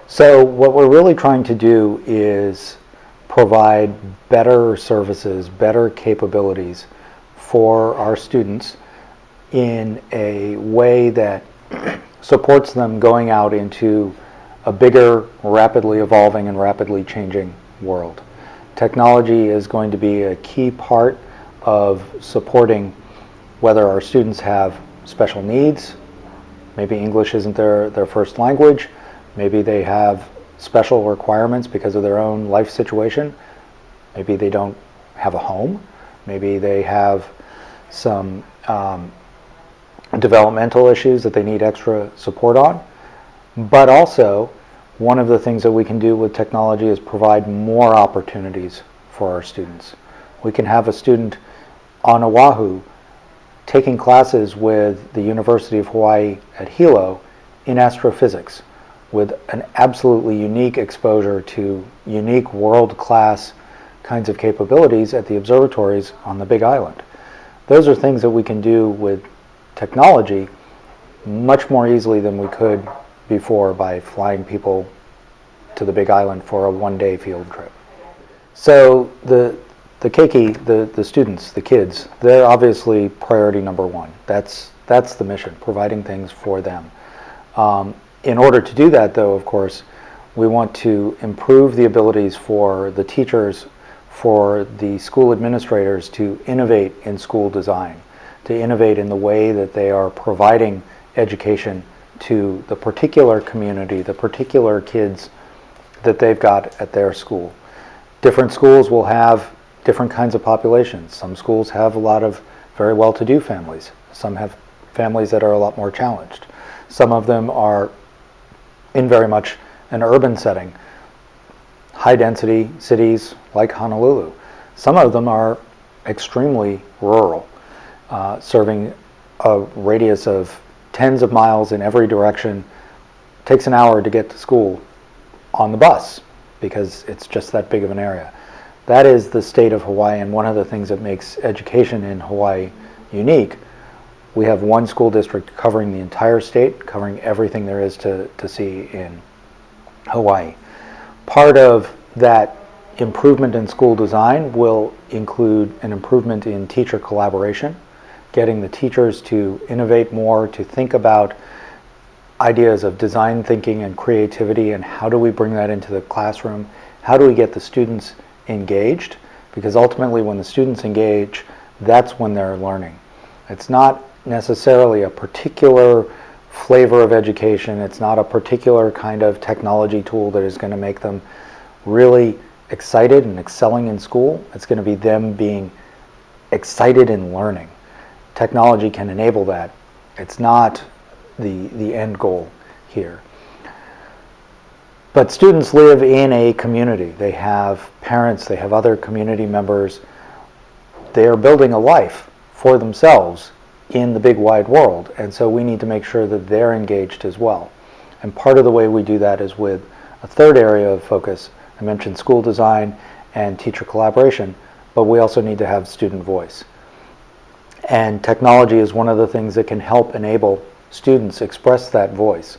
So what we're really trying to do is provide better services, better capabilities for our students in a way that supports them going out into a bigger, rapidly evolving and rapidly changing world. Technology is going to be a key part of supporting whether our students have special needs, maybe English isn't their first language, maybe they have special requirements because of their own life situation, maybe they don't have a home, maybe they have some developmental issues that they need extra support on. But also, one of the things that we can do with technology is provide more opportunities for our students. We can have a student on Oahu taking classes with the University of Hawaii at Hilo in astrophysics with an absolutely unique exposure to unique world-class kinds of capabilities at the observatories on the Big Island. Those are things that we can do with technology much more easily than we could before by flying people to the Big Island for a one-day field trip. So the keiki, the students, the kids, they're obviously priority number one. That's the mission, providing things for them. In order to do that, though, of course, we want to improve the abilities for the teachers, for the school administrators to innovate in school design, to innovate in the way that they are providing education to the particular community, the particular kids that they've got at their school. Different schools will have different kinds of populations. Some schools have a lot of very well-to-do families. Some have families that are a lot more challenged. Some of them are in very much an urban setting, high-density cities like Honolulu. Some of them are extremely rural, serving a radius of tens of miles in every direction. Takes an hour to get to school on the bus because it's just that big of an area. That is the state of Hawaii, and one of the things that makes education in Hawaii unique. We have one school district covering the entire state, covering everything there is to see in Hawaii. Part of that improvement in school design will include an improvement in teacher collaboration, getting the teachers to innovate more, to think about ideas of design thinking and creativity, and how do we bring that into the classroom? How do we get the students engaged? Because ultimately when the students engage, that's when they're learning. It's not necessarily a particular flavor of education. It's not a particular kind of technology tool that is going to make them really excited and excelling in school. It's going to be them being excited in learning. Technology can enable that. It's not the end goal here. But students live in a community. They have parents, they have other community members. They are building a life for themselves in the big wide world, and so we need to make sure that they're engaged as well. And part of the way we do that is with a third area of focus. I mentioned school design and teacher collaboration, but we also need to have student voice. And technology is one of the things that can help enable students express that voice,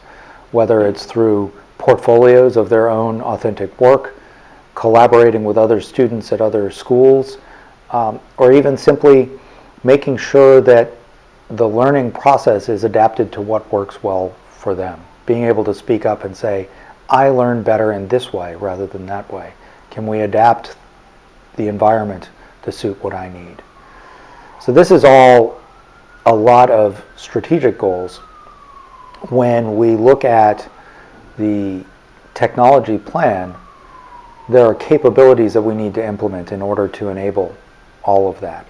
whether it's through portfolios of their own authentic work, collaborating with other students at other schools, or even simply making sure that the learning process is adapted to what works well for them. Being able to speak up and say, I learn better in this way rather than that way. Can we adapt the environment to suit what I need? So this is all a lot of strategic goals. When we look at the technology plan, there are capabilities that we need to implement in order to enable all of that.